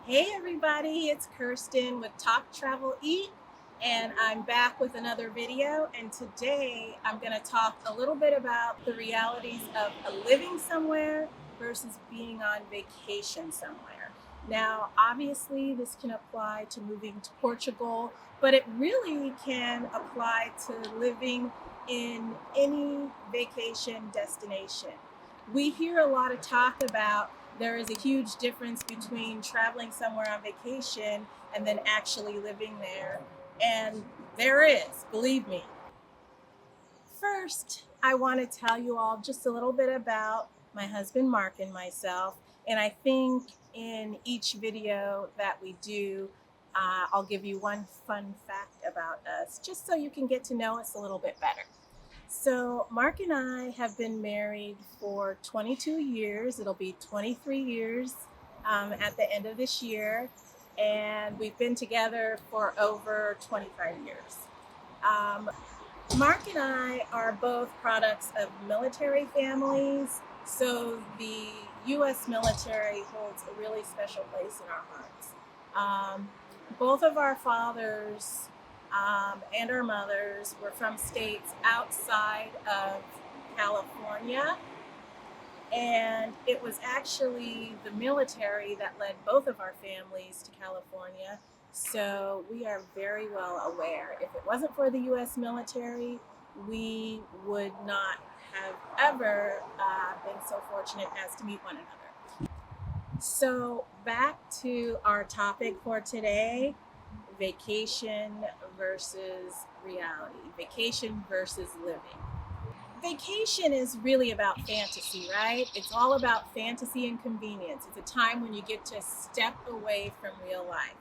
Hey everybody, it's Kirsten with Talk Travel Eat, and I'm back with another video. And today I'm going to talk a little bit about the realities of living somewhere versus being on vacation somewhere. Now, obviously, this can apply to moving to Portugal, but it really can apply to living in any vacation destination. We hear a lot of talk about there is a huge difference between traveling somewhere on vacation and then actually living there. And there is, believe me. First, I want to tell you all just a little bit about my husband Mark and myself. And I think in each video that we do, I'll give you one fun fact about us, just so you can get to know us a little bit better. So, Mark and I have been married for 22 years. It'll be 23 years at the end of this year. And we've been together for over 25 years. Um, Mark and I are both products of military families. So, the U.S. military holds a really special place in our hearts. Both of our fathers and our mothers were from states outside of California. And it was actually the military that led both of our families to California. So we are very well aware. If it wasn't for the U.S. military, we would not have ever been so fortunate as to meet one another. So, back to our topic for today, vacation versus reality, vacation versus living. Vacation is really about fantasy, right? It's all about fantasy and convenience. It's a time when you get to step away from real life.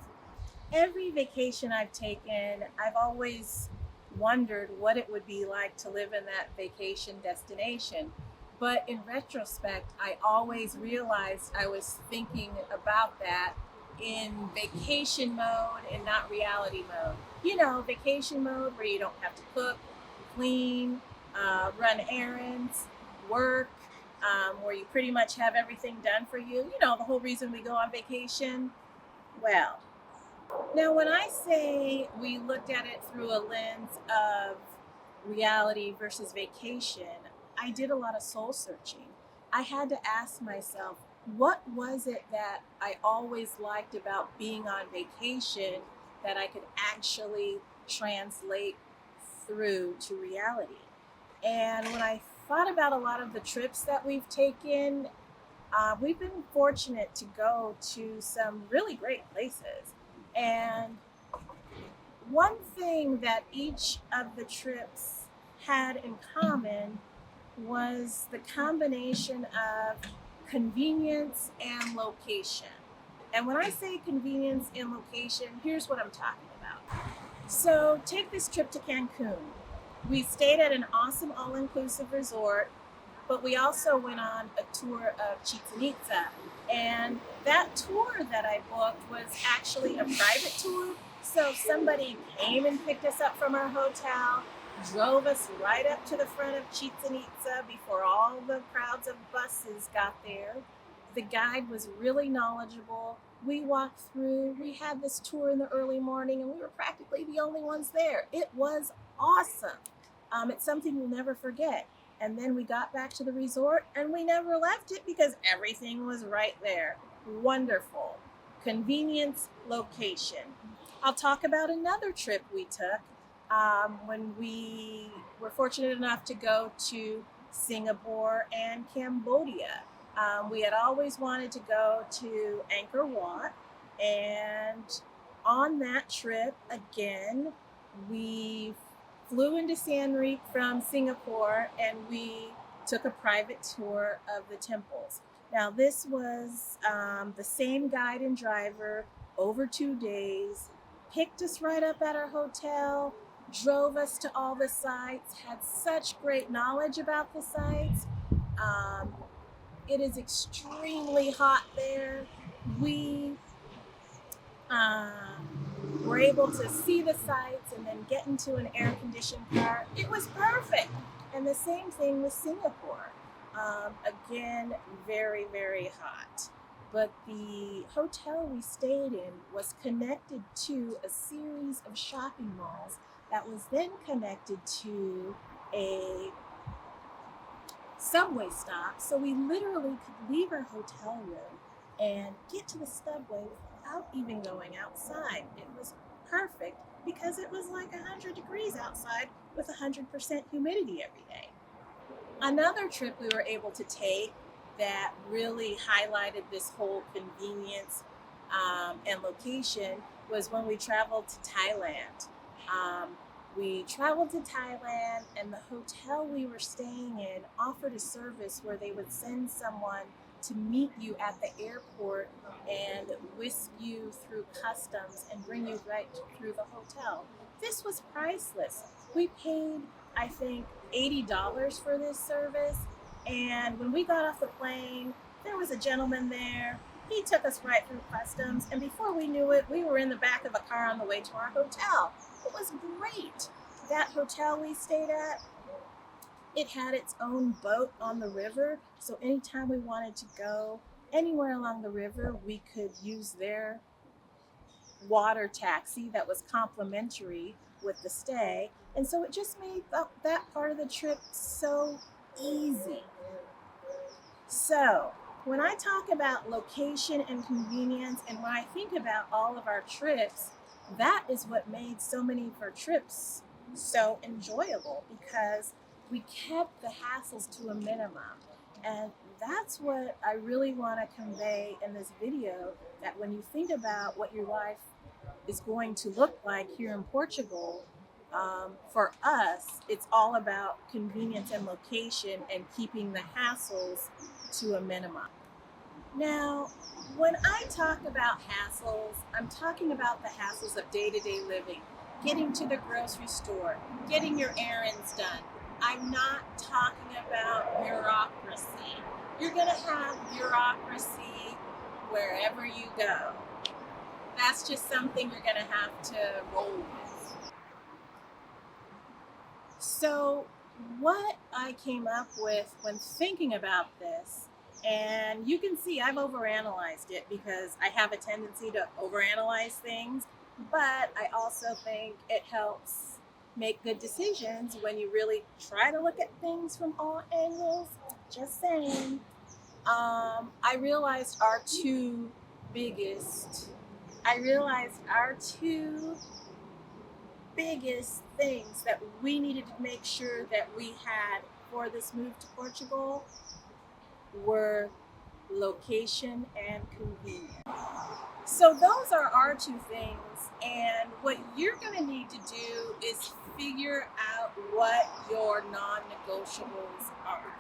Every vacation I've taken, I've always wondered what it would be like to live in that vacation destination. But in retrospect, I always realized I was thinking about that in vacation mode and not reality mode. You know, vacation mode where you don't have to cook, clean, run errands, work, where you pretty much have everything done for you. You know, the whole reason we go on vacation. Well, now, when I say we looked at it through a lens of reality versus vacation, I did a lot of soul searching. I had to ask myself, what was it that I always liked about being on vacation that I could actually translate through to reality? And when I thought about a lot of the trips that we've taken, we've been fortunate to go to some really great places. And one thing that each of the trips had in common was the combination of convenience and location. And when I say convenience and location, here's what I'm talking about. So, take this trip to Cancun. We stayed at an awesome all inclusive resort, but we also went on a tour of Chichen Itza. And that tour that I booked was actually a private tour. So somebody came and picked us up from our hotel, drove us right up to the front of Chichen Itza before all the crowds of buses got there. The guide was really knowledgeable. We walked through, we had this tour in the early morning, and we were practically the only ones there. It was awesome. It's something we'll never forget. And then we got back to the resort and we never left it because everything was right there. Wonderful. Convenience, location. I'll talk about another trip we took when we were fortunate enough to go to Singapore and Cambodia. We had always wanted to go to Angkor Wat, and on that trip, again, we flew into Siem Reap from Singapore and we took a private tour of the temples. Now, this was the same guide and driver over 2 days, picked us right up at our hotel, drove us to all the sites, had such great knowledge about the sites. Um, it is extremely hot there. We were able to see the sights and then get into an air conditioned car. It was perfect. And the same thing with Singapore. Again, very, very hot. but the hotel we stayed in was connected to a series of shopping malls that was then connected to a subway stop. So we literally could leave our hotel room and get to the subway without even going outside. It was perfect because it was like 100 degrees outside with 100% humidity every day. Another trip we were able to take that really highlighted this whole convenience and location was when we traveled to Thailand. Um, we traveled to Thailand, and the hotel we were staying in offered a service where they would send someone to meet you at the airport and whisk you through customs and bring you right through the hotel. This was priceless. We paid, I think, $80 for this service. And when we got off the plane, there was a gentleman there. He took us right through customs, and before we knew it, we were in the back of a car on the way to our hotel. It was great. That hotel we stayed at, it had its own boat on the river, so anytime we wanted to go anywhere along the river, we could use their water taxi that was complimentary with the stay. And so it just made that part of the trip so easy. So when I talk about location and convenience, and when I think about all of our trips, that is what made so many of our trips so enjoyable, because we kept the hassles to a minimum. And that's what I really want to convey in this video, that when you think about what your life is going to look like here in Portugal, for us, it's all about convenience and location and keeping the hassles to a minimum. Now, when I talk about hassles, I'm talking about the hassles of day-to-day living, getting to the grocery store, getting your errands done. I'm not talking about bureaucracy. You're going to have bureaucracy wherever you go. That's just something you're going to have to roll with. So, what I came up with when thinking about this, and you can see I've overanalyzed it because I have a tendency to overanalyze things, but I also think it helps make good decisions when you really try to look at things from all angles. Just saying. I realized our two biggest, I realized our two biggest things that we needed to make sure that we had for this move to Portugal were location and convenience. So those are our two things, and what you're going to need to do is figure out what your non-negotiables are.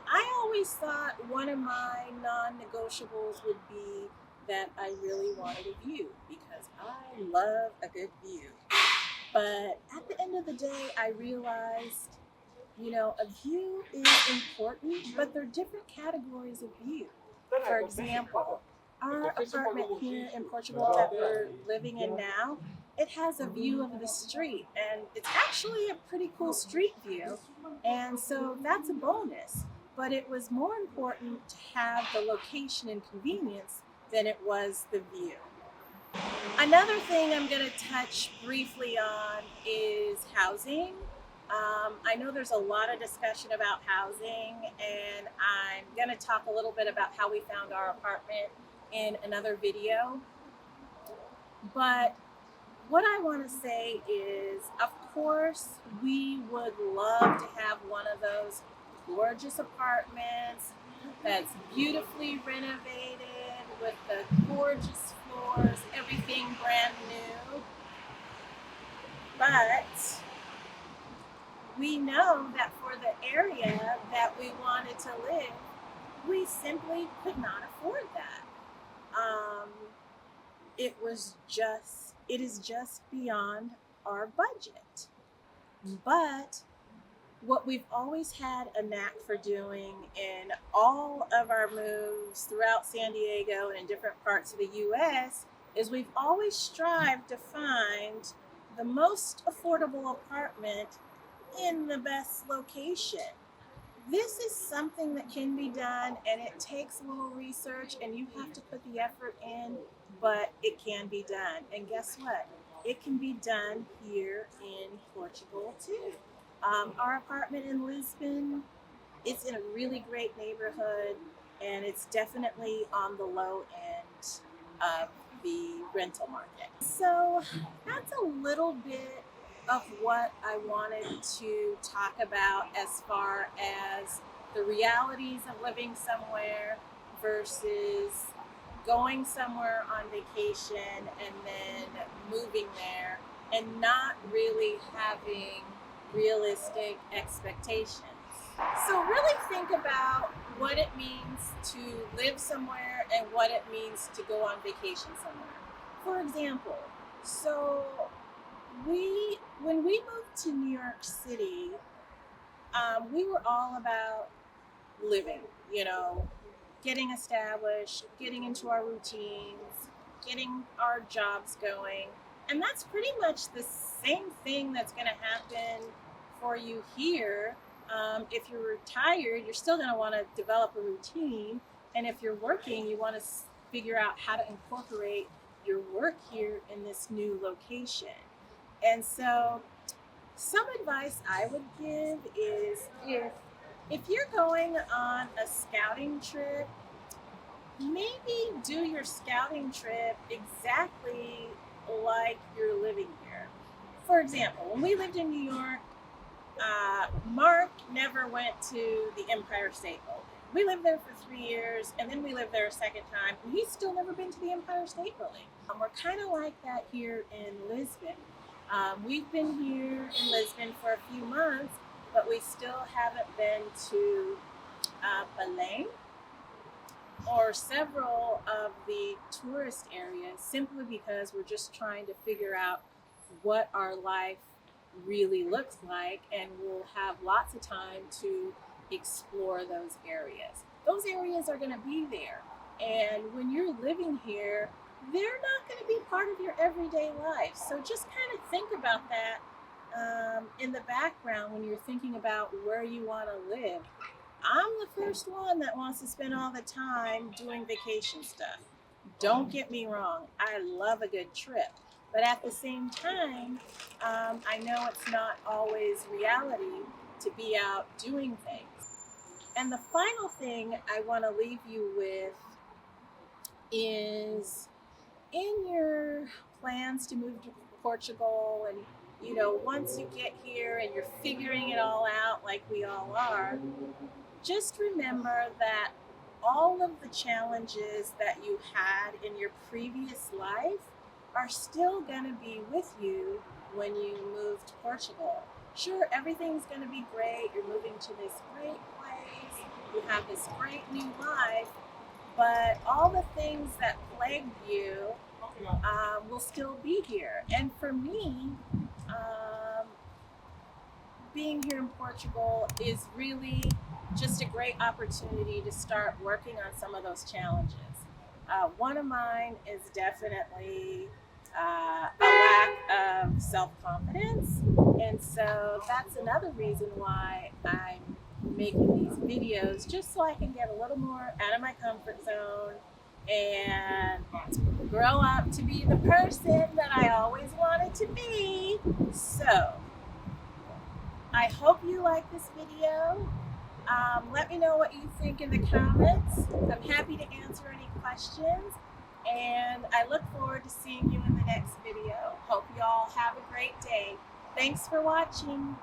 I always thought one of my non-negotiables would be that I really wanted a view, because I love a good view. But at the end of the day, I realized, a view is important, but there are different categories of view. For example, our apartment here in Portugal that we're living in now, it has a view of the street, and it's actually a pretty cool street view. And so that's a bonus. But it was more important to have the location and convenience than it was the view. Another thing I'm going to touch briefly on is housing. I know there's a lot of discussion about housing, and I'm going to talk a little bit about how we found our apartment in another video. But what I want to say is, of course, we would love to have one of those gorgeous apartments that's beautifully renovated with the gorgeous floors, everything brand new. But we know that for the area that we wanted to live, we simply could not afford that. It is just beyond our budget. But what we've always had a knack for doing in all of our moves throughout San Diego and in different parts of the US is we've always strived to find the most affordable apartment in the best location. This is something that can be done, and it takes a little research and you have to put the effort in, but it can be done. And guess what? It can be done here in Portugal too. Our apartment in Lisbon, it's in a really great neighborhood, and it's definitely on the low end of the rental market. So that's a little bit of what I wanted to talk about as far as the realities of living somewhere versus going somewhere on vacation and then moving there and not really having realistic expectations. So really think about what it means to live somewhere and what it means to go on vacation somewhere. For example, so when we moved to New York City, we were all about living, getting established, getting into our routines, getting our jobs going. And that's pretty much the same thing that's going to happen for you here. If you're retired, you're still going to want to develop a routine. And if you're working, you want to figure out how to incorporate your work here in this new location. And so, some advice I would give is if you're going on a scouting trip, maybe do your scouting trip exactly like you're living here. For example, when we lived in New York, Mark never went to the Empire State Building. We lived there for 3 years, and then we lived there a second time, and he's still never been to the Empire State Building. We're kind of like that here in Lisbon. We've been here in Lisbon for a few months, but we still haven't been to Belém or several of the tourist areas simply because we're just trying to figure out what our life really looks like, and we'll have lots of time to explore those areas. Those areas are going to be there, and when you're living here, they're not going to be part of your everyday life. So just kind of think about that in the background when you're thinking about where you want to live. I'm the first one that wants to spend all the time doing vacation stuff. Don't get me wrong, I love a good trip. But at the same time, I know it's not always reality to be out doing things. And the final thing I want to leave you with is in your plans to move to Portugal, and once you get here and you're figuring it all out like we all are, just remember that all of the challenges that you had in your previous life are still going to be with you when you move to Portugal. Sure, everything's going to be great. You're moving to this great place. You have this great new life. But all the things that plagued you will still be here. And for me, being here in Portugal is really just a great opportunity to start working on some of those challenges. One of mine is definitely a lack of self-confidence. And so that's another reason why I'm making these videos, just so I can get a little more out of my comfort zone and grow up to be the person that I always wanted to be. So I hope you like this video. Let me know what you think in the comments. I'm happy to answer any questions, and I look forward to seeing you in the next video. Hope you all have a great day. Thanks for watching.